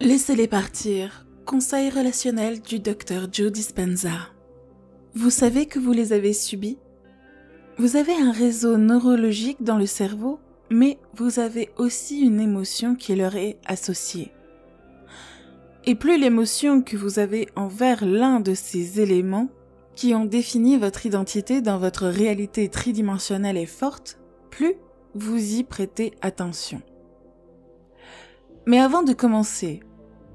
Laissez-les partir. Conseil relationnel du Dr Joe Dispenza. Vous savez que vous les avez subis? Vous avez un réseau neurologique dans le cerveau, mais vous avez aussi une émotion qui leur est associée. Et plus l'émotion que vous avez envers l'un de ces éléments qui ont défini votre identité dans votre réalité tridimensionnelle est forte, plus vous y prêtez attention. Mais avant de commencer,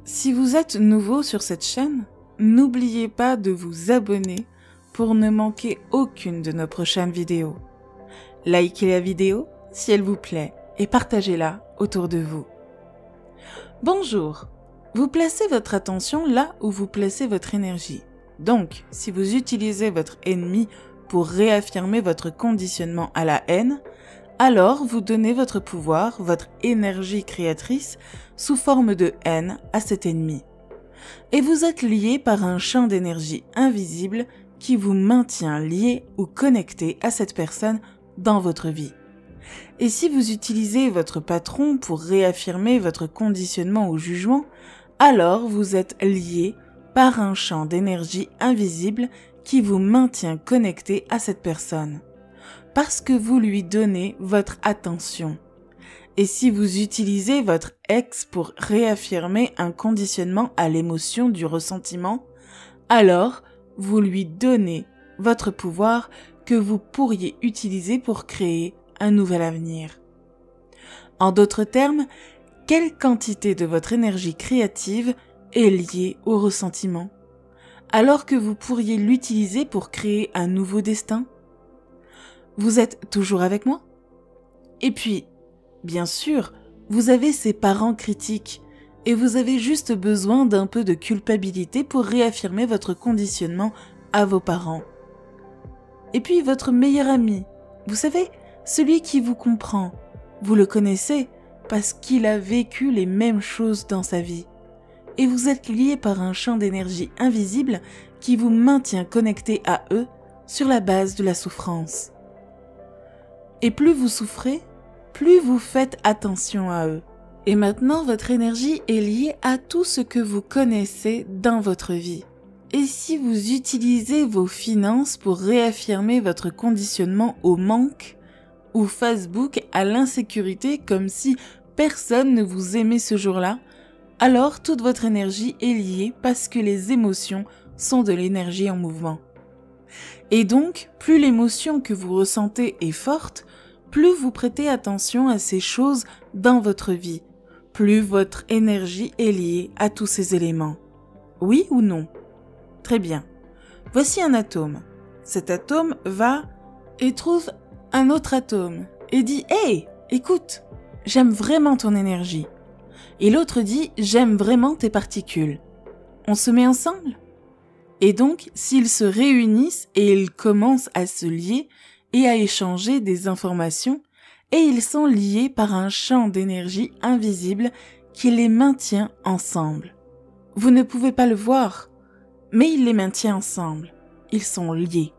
si vous êtes nouveau sur cette chaîne, n'oubliez pas de vous abonner pour ne manquer aucune de nos prochaines vidéos. Likez la vidéo si elle vous plaît et partagez-la autour de vous. Bonjour, vous placez votre attention là où vous placez votre énergie. Donc, si vous utilisez votre ennemi pour réaffirmer votre conditionnement à la haine, alors vous donnez votre pouvoir, votre énergie créatrice, sous forme de haine à cet ennemi. Et vous êtes lié par un champ d'énergie invisible qui vous maintient lié ou connecté à cette personne dans votre vie. Et si vous utilisez votre patron pour réaffirmer votre conditionnement au jugement, alors vous êtes lié par un champ d'énergie invisible qui vous maintient connecté à cette personne. Parce que vous lui donnez votre attention. Et si vous utilisez votre ex pour réaffirmer un conditionnement à l'émotion du ressentiment, alors vous lui donnez votre pouvoir que vous pourriez utiliser pour créer un nouvel avenir. En d'autres termes, quelle quantité de votre énergie créative est liée au ressentiment, alors que vous pourriez l'utiliser pour créer un nouveau destin? Vous êtes toujours avec moi? Et puis, bien sûr, vous avez ces parents critiques et vous avez juste besoin d'un peu de culpabilité pour réaffirmer votre conditionnement à vos parents. Et puis votre meilleur ami, vous savez, celui qui vous comprend, vous le connaissez parce qu'il a vécu les mêmes choses dans sa vie. Et vous êtes lié par un champ d'énergie invisible qui vous maintient connecté à eux sur la base de la souffrance. Et plus vous souffrez, plus vous faites attention à eux. Et maintenant, votre énergie est liée à tout ce que vous connaissez dans votre vie. Et si vous utilisez vos finances pour réaffirmer votre conditionnement au manque, ou Facebook à l'insécurité comme si personne ne vous aimait ce jour-là, alors toute votre énergie est liée parce que les émotions sont de l'énergie en mouvement. Et donc, plus l'émotion que vous ressentez est forte, plus vous prêtez attention à ces choses dans votre vie, plus votre énergie est liée à tous ces éléments. Oui ou non? Très bien. Voici un atome. Cet atome va et trouve un autre atome et dit « Hey, écoute, j'aime vraiment ton énergie. » Et l'autre dit « J'aime vraiment tes particules. On se met ensemble ?» Et donc, s'ils se réunissent et ils commencent à se lier et à échanger des informations, et ils sont liés par un champ d'énergie invisible qui les maintient ensemble. Vous ne pouvez pas le voir, mais il les maintient ensemble. Ils sont liés.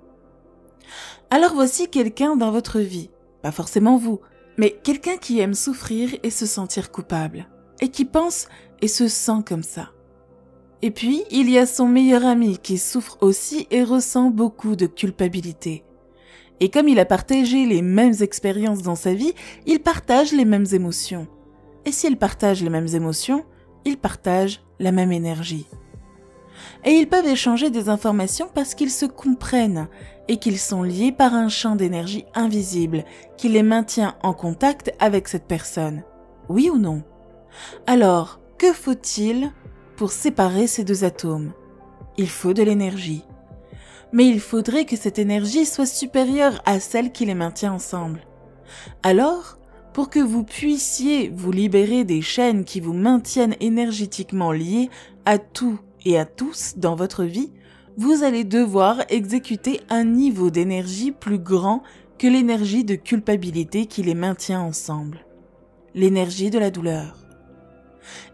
Alors voici quelqu'un dans votre vie, pas forcément vous, mais quelqu'un qui aime souffrir et se sentir coupable, et qui pense et se sent comme ça. Et puis, il y a son meilleur ami qui souffre aussi et ressent beaucoup de culpabilité. Et comme il a partagé les mêmes expériences dans sa vie, il partage les mêmes émotions. Et s'il partage les mêmes émotions, il partage la même énergie. Et ils peuvent échanger des informations parce qu'ils se comprennent et qu'ils sont liés par un champ d'énergie invisible qui les maintient en contact avec cette personne. Oui ou non? Alors, que faut-il pour séparer ces deux atomes? Il faut de l'énergie. Mais il faudrait que cette énergie soit supérieure à celle qui les maintient ensemble. Alors, pour que vous puissiez vous libérer des chaînes qui vous maintiennent énergétiquement liés à tout et à tous dans votre vie, vous allez devoir exécuter un niveau d'énergie plus grand que l'énergie de culpabilité qui les maintient ensemble. L'énergie de la douleur.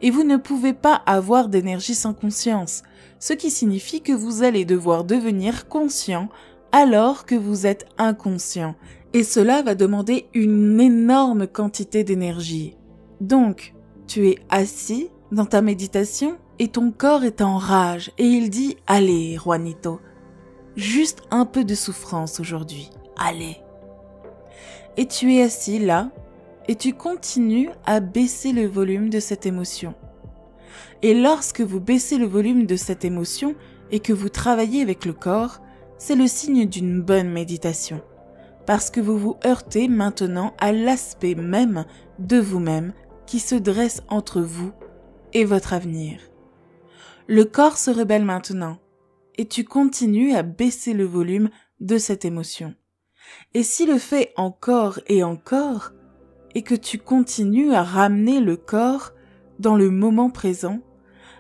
Et vous ne pouvez pas avoir d'énergie sans conscience, ce qui signifie que vous allez devoir devenir conscient alors que vous êtes inconscient. Et cela va demander une énorme quantité d'énergie. Donc, tu es assis dans ta méditation et ton corps est en rage et il dit « Allez, Juanito, juste un peu de souffrance aujourd'hui, allez !» Et tu es assis là et tu continues à baisser le volume de cette émotion. Et lorsque vous baissez le volume de cette émotion et que vous travaillez avec le corps, c'est le signe d'une bonne méditation. Parce que vous vous heurtez maintenant à l'aspect même de vous-même qui se dresse entre vous et votre avenir. Le corps se rebelle maintenant et tu continues à baisser le volume de cette émotion. Et s'il le fait encore et encore, et que tu continues à ramener le corps dans le moment présent,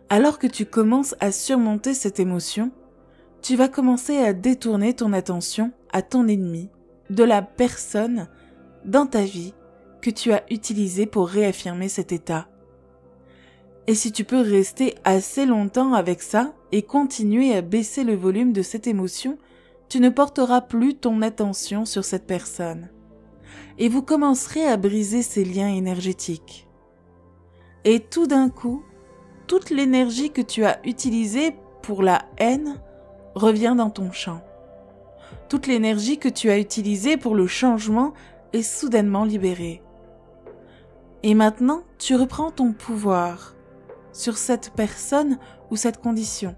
alors que tu commences à surmonter cette émotion, tu vas commencer à détourner ton attention à ton ennemi, de la personne dans ta vie que tu as utilisée pour réaffirmer cet état. Et si tu peux rester assez longtemps avec ça et continuer à baisser le volume de cette émotion, tu ne porteras plus ton attention sur cette personne. Et vous commencerez à briser ces liens énergétiques. Et tout d'un coup, toute l'énergie que tu as utilisée pour la haine revient dans ton champ. Toute l'énergie que tu as utilisée pour le changement est soudainement libérée. Et maintenant, tu reprends ton pouvoir sur cette personne ou cette condition.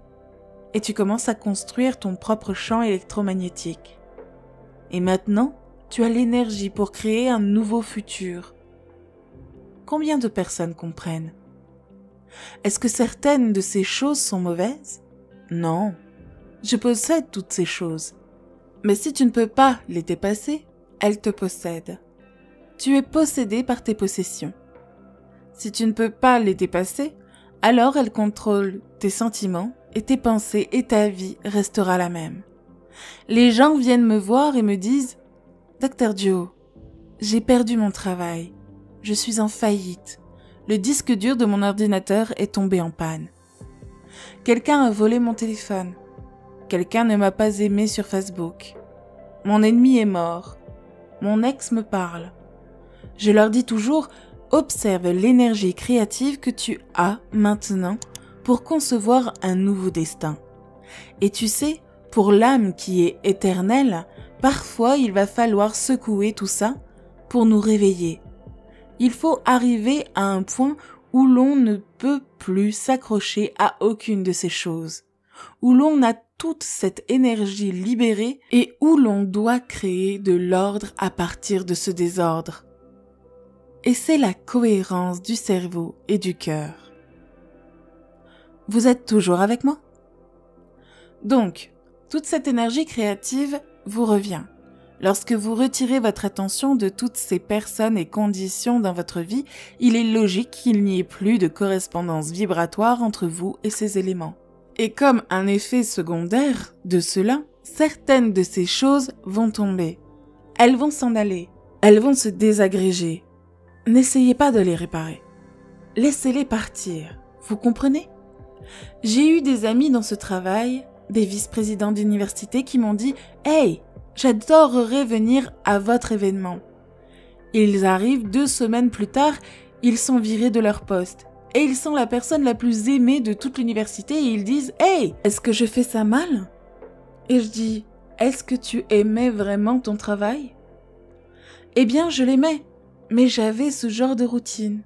Et tu commences à construire ton propre champ électromagnétique. Et maintenant, tu as l'énergie pour créer un nouveau futur. Combien de personnes comprennent? Est-ce que certaines de ces choses sont mauvaises? Non, je possède toutes ces choses. Mais si tu ne peux pas les dépasser, elles te possèdent. Tu es possédé par tes possessions. Si tu ne peux pas les dépasser, alors elles contrôlent tes sentiments et tes pensées et ta vie restera la même. Les gens viennent me voir et me disent « Dr Joe, j'ai perdu mon travail. Je suis en faillite. Le disque dur de mon ordinateur est tombé en panne. Quelqu'un a volé mon téléphone. Quelqu'un ne m'a pas aimé sur Facebook. Mon ennemi est mort. Mon ex me parle. » Je leur dis toujours « Observe l'énergie créative que tu as maintenant pour concevoir un nouveau destin. » Et tu sais, pour l'âme qui est éternelle, parfois il va falloir secouer tout ça pour nous réveiller. Il faut arriver à un point où l'on ne peut plus s'accrocher à aucune de ces choses, où l'on a toute cette énergie libérée et où l'on doit créer de l'ordre à partir de ce désordre. Et c'est la cohérence du cerveau et du cœur. Vous êtes toujours avec moi? Donc, toute cette énergie créative vous revient. Lorsque vous retirez votre attention de toutes ces personnes et conditions dans votre vie, il est logique qu'il n'y ait plus de correspondance vibratoire entre vous et ces éléments. Et comme un effet secondaire de cela, certaines de ces choses vont tomber. Elles vont s'en aller. Elles vont se désagréger. N'essayez pas de les réparer. Laissez-les partir. Vous comprenez? J'ai eu des amis dans ce travail, des vice-présidents d'université qui m'ont dit « Hey, j'adorerais venir à votre événement. » Ils arrivent 2 semaines plus tard, ils sont virés de leur poste. Et ils sont la personne la plus aimée de toute l'université et ils disent « Hey, est-ce que je fais ça mal ?» Et je dis « Est-ce que tu aimais vraiment ton travail ?» Eh bien, je l'aimais, mais j'avais ce genre de routine.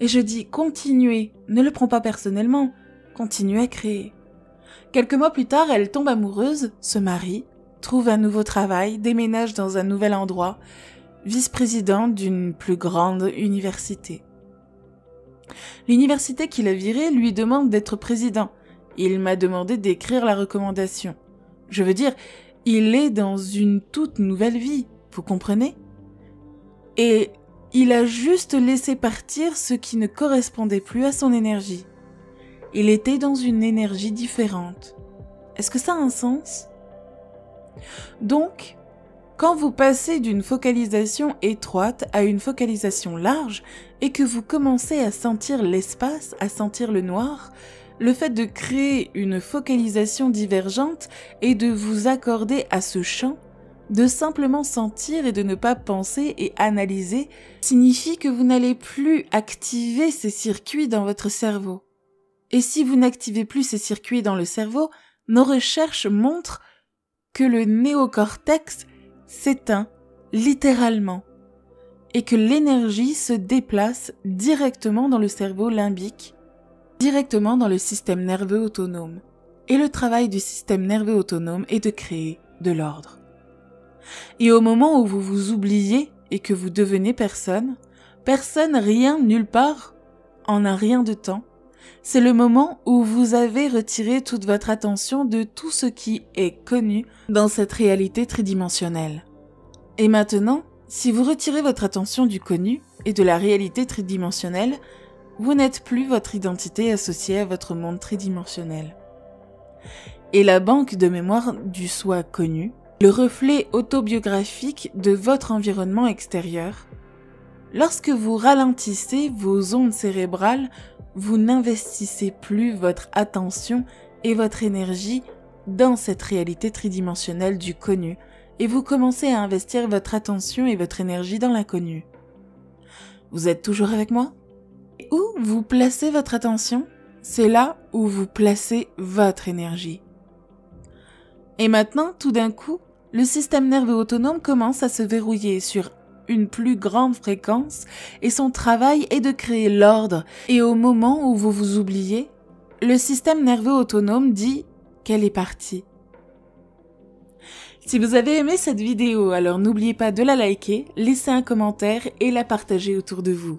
Et je dis « Continuez, ne le prends pas personnellement, continuez à créer. » Quelques mois plus tard, elle tombe amoureuse, se marie, trouve un nouveau travail, déménage dans un nouvel endroit, vice-présidente d'une plus grande université. L'université qui l'a viré lui demande d'être président. Il m'a demandé d'écrire la recommandation. Je veux dire, il est dans une toute nouvelle vie, vous comprenez? Et il a juste laissé partir ce qui ne correspondait plus à son énergie. Il était dans une énergie différente. Est-ce que ça a un sens? Donc, quand vous passez d'une focalisation étroite à une focalisation large et que vous commencez à sentir l'espace, à sentir le noir, le fait de créer une focalisation divergente et de vous accorder à ce champ, de simplement sentir et de ne pas penser et analyser, signifie que vous n'allez plus activer ces circuits dans votre cerveau. Et si vous n'activez plus ces circuits dans le cerveau, nos recherches montrent que le néocortex s'éteint littéralement et que l'énergie se déplace directement dans le cerveau limbique, directement dans le système nerveux autonome. Et le travail du système nerveux autonome est de créer de l'ordre. Et au moment où vous vous oubliez et que vous devenez personne, rien, nulle part, en un rien de temps, c'est le moment où vous avez retiré toute votre attention de tout ce qui est connu dans cette réalité tridimensionnelle. Et maintenant, si vous retirez votre attention du connu et de la réalité tridimensionnelle, vous n'êtes plus votre identité associée à votre monde tridimensionnel. Et la banque de mémoire du soi connu, le reflet autobiographique de votre environnement extérieur. Lorsque vous ralentissez vos ondes cérébrales, vous n'investissez plus votre attention et votre énergie dans cette réalité tridimensionnelle du connu et vous commencez à investir votre attention et votre énergie dans l'inconnu. Vous êtes toujours avec moi? Où vous placez votre attention, c'est là où vous placez votre énergie. Et maintenant, tout d'un coup, le système nerveux autonome commence à se verrouiller sur une plus grande fréquence et son travail est de créer l'ordre. Et au moment où vous vous oubliez, le système nerveux autonome dit qu'elle est partie. Si vous avez aimé cette vidéo, alors n'oubliez pas de la liker, laisser un commentaire et la partager autour de vous.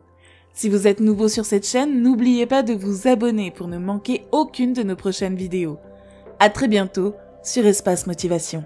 Si vous êtes nouveau sur cette chaîne, n'oubliez pas de vous abonner pour ne manquer aucune de nos prochaines vidéos. À très bientôt sur Espace Motivation.